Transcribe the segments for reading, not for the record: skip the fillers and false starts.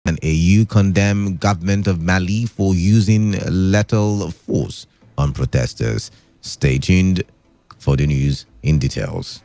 And AU condemned government of Mali for using lethal force on protesters. Stay tuned for the news in details.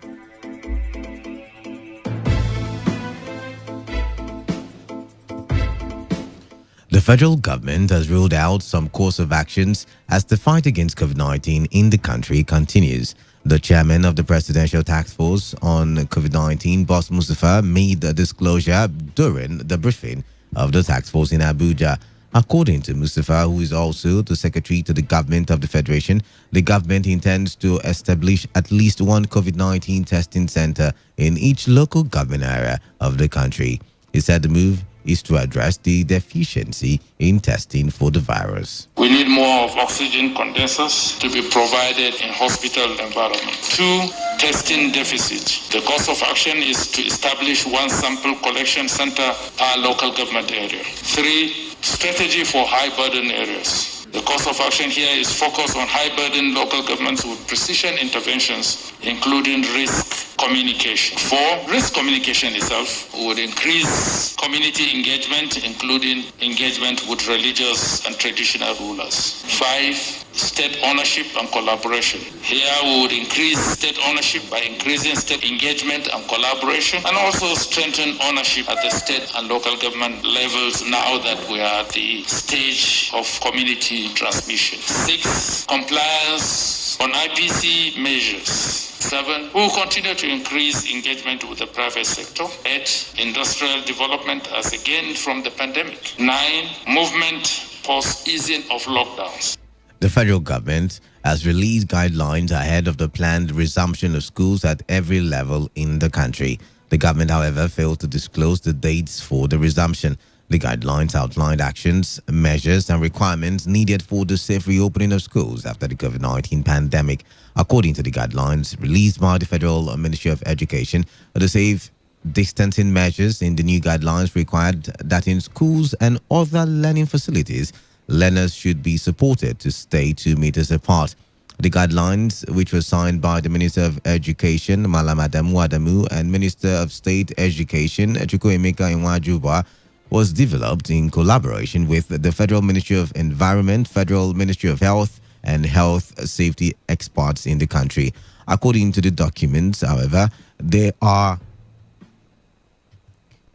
The federal government has ruled out some course of actions as the fight against COVID-19 in the country continues. The chairman of the Presidential Task Force on COVID-19, Boss Mustafa, made the disclosure during the briefing of the task force in Abuja. According to Mustafa, who is also the secretary to the government of the Federation, the government intends to establish at least one COVID-19 testing center in each local government area of the country. He said the move is to address the deficiency in testing for the virus. We need more of oxygen condensers to be provided in hospital environment. 2, testing deficit. The course of action is to establish one sample collection center per local government area. 3, strategy for high burden areas. The course of action here is focused on high burden local governments with precision interventions, including risk communication. 4, risk communication itself would increase community engagement, including engagement with religious and traditional rulers. 5, state ownership and collaboration. Here we would increase state ownership by increasing state engagement and collaboration, and also strengthen ownership at the state and local government levels now that we are at the stage of community transmission. 6, compliance on IPC measures. 7, we will continue to increase engagement with the private sector. 8, industrial development as a gain from the pandemic. 9, movement post easing of lockdowns. The federal government has released guidelines ahead of the planned resumption of schools at every level in the country. The government, however, failed to disclose the dates for the resumption. The guidelines outlined actions, measures, and requirements needed for the safe reopening of schools after the COVID-19 pandemic. According to the guidelines released by the Federal Ministry of Education, the safe distancing measures in the new guidelines required that in schools and other learning facilities, learners should be supported to stay 2 meters apart. The guidelines, which were signed by the Minister of Education, Malam Adamu, and Minister of State Education, Chukwuemeka Nwajuba, was developed in collaboration with the Federal Ministry of Environment, Federal Ministry of Health, and health safety experts in the country. According to the documents, however, there are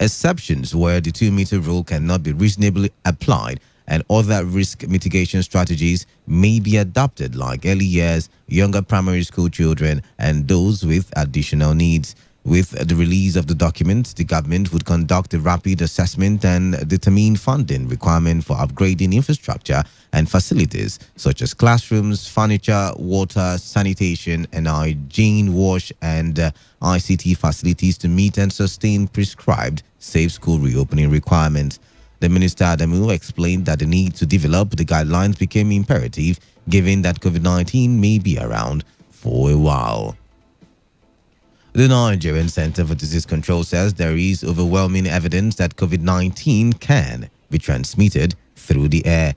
exceptions where the 2 meter rule cannot be reasonably applied, and other risk mitigation strategies may be adopted, like early years, younger primary school children, and those with additional needs. With the release of the document, the government would conduct a rapid assessment and determine funding requirement for upgrading infrastructure and facilities such as classrooms, furniture, water, sanitation, and hygiene, wash, and ICT facilities to meet and sustain prescribed safe school reopening requirements. The Minister Adamu explained that the need to develop the guidelines became imperative given that COVID-19 may be around for a while. The Nigerian Center for Disease Control says there is overwhelming evidence that COVID-19 can be transmitted through the air.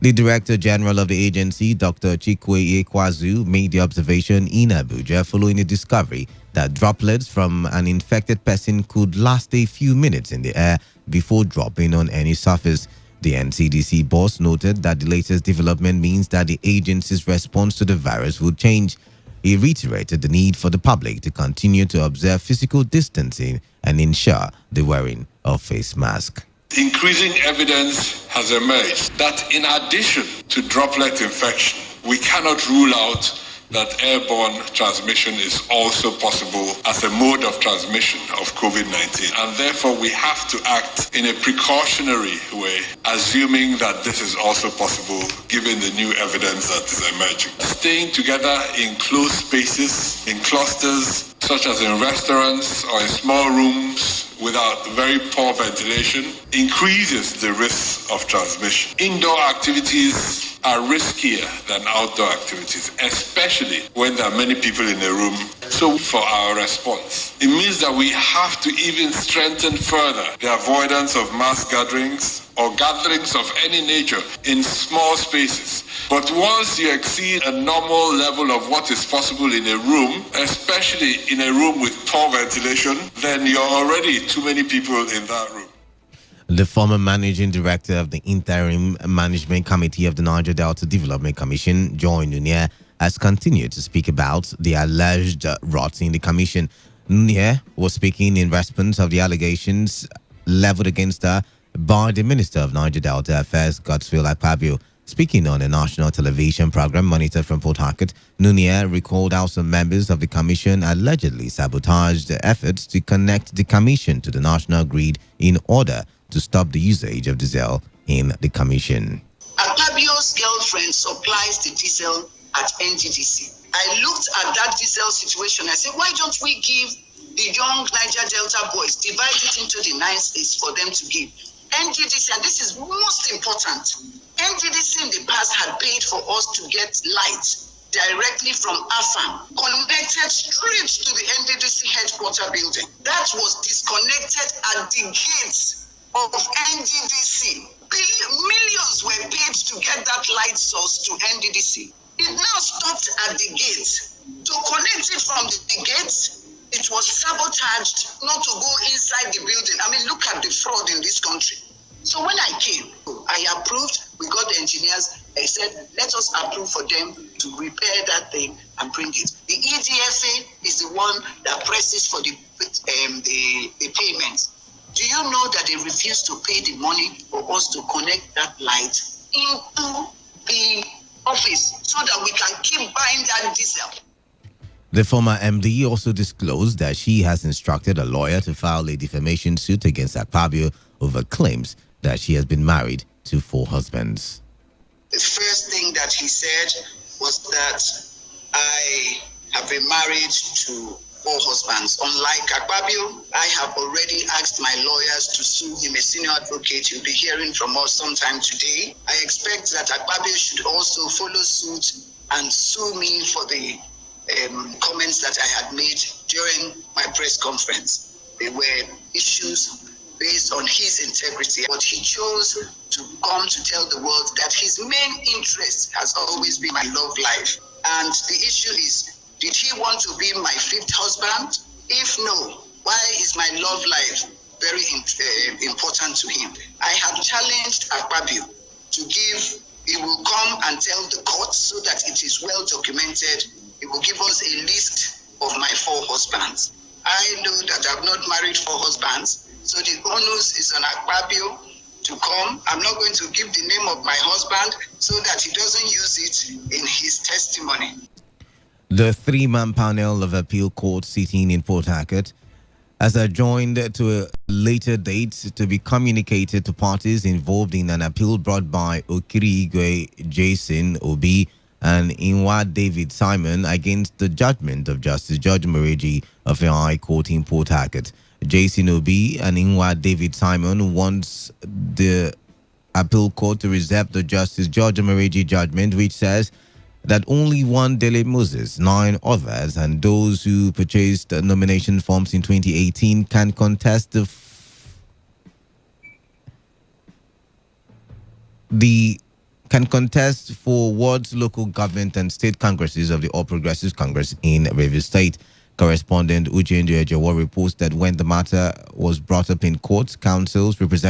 The Director General of the agency, Dr. Chikwe Ekwazu, made the observation in Abuja following a discovery that droplets from an infected person could last a few minutes in the air before dropping on any surface. The NCDC boss noted that the latest development means that the agency's response to the virus would change. He reiterated the need for the public to continue to observe physical distancing and ensure the wearing of face masks. Increasing evidence has emerged that in addition to droplet infection, we cannot rule out that airborne transmission is also possible as a mode of transmission of COVID-19. And therefore, we have to act in a precautionary way, assuming that this is also possible given the new evidence that is emerging. Staying together in closed spaces, in clusters, such as in restaurants or in small rooms without very poor ventilation, increases the risk of transmission. Indoor activities are riskier than outdoor activities, especially when there are many people in a room. So for our response, it means that we have to even strengthen further the avoidance of mass gatherings or gatherings of any nature in small spaces. But once you exceed a normal level of what is possible in a room, especially in a room with poor ventilation, then you're already too many people in that room. The former managing director of the Interim Management Committee of the Niger Delta Development Commission, Joy Nunez, has continued to speak about the alleged rot in the commission. Nunez was speaking in response of the allegations leveled against her by the Minister of Niger Delta Affairs, Godswill Akpabio. Speaking on a national television program monitored from Port Harcourt, Nunez recalled how some members of the commission allegedly sabotaged the efforts to connect the commission to the national grid in order to stop the usage of diesel in the commission. Akpabio's girlfriend supplies the diesel at NGDC. I looked at that diesel situation. I said, why don't we give the young Niger Delta boys, divide it into the 9 states for them to give? NGDC, and this is most important, NGDC in the past had paid for us to get light directly from AFAM, connected straight to the NGDC headquarter building. That was disconnected at the gates of NGDC. Millions were paid to get that light source to NGDC. It now stopped at the gate. To connect it from the gate, it was sabotaged not to go inside the building. I mean, look at the fraud in this country. So when I came, I approved, we got the engineers, I said, let us approve for them to repair that thing and bring it. The EDFA is the one that presses for the payments. Do you know that they refused to pay the money for us to connect that light into the office so that we can keep buying that diesel? The former MD also disclosed that she has instructed a lawyer to file a defamation suit against Akpabio over claims that she has been married to 4 husbands. The first thing that he said was that I have been married to 4 husbands. Unlike Akpabio, I have already asked my lawyers to sue him, a senior advocate. You'll be hearing from us sometime today. I expect that Akpabio should also follow suit and sue me for the comments that I had made during my press conference. They were issues based on his integrity, but he chose to come to tell the world that his main interest has always been my love life. And the issue is, did he want to be my 5th husband? If no, why is my love life very important to him? I have challenged Akpabio to give, he will come and tell the court so that it is well documented. He will give us a list of my 4 husbands. I know that I've not married 4 husbands, so the onus is on Akpabio to come. I'm not going to give the name of my husband so that he doesn't use it in his testimony. The 3-man panel of appeal court sitting in Port Harcourt has adjourned to a later date to be communicated to parties involved in an appeal brought by Okirigwe Jason Obi and Inwa David Simon against the judgment of Justice George Moreji of the High Court in Port Harcourt. Jason Obi and Inwa David Simon wants the appeal court to reserve the Justice George Moreji judgment, which says that only one Dele Moses, 9 others, and those who purchased nomination forms in 2018 can contest for wards, local government and state congresses of the All Progressives Congress in Rivers State. Correspondent Uchendu Ejewo reports that when the matter was brought up in court, councils representing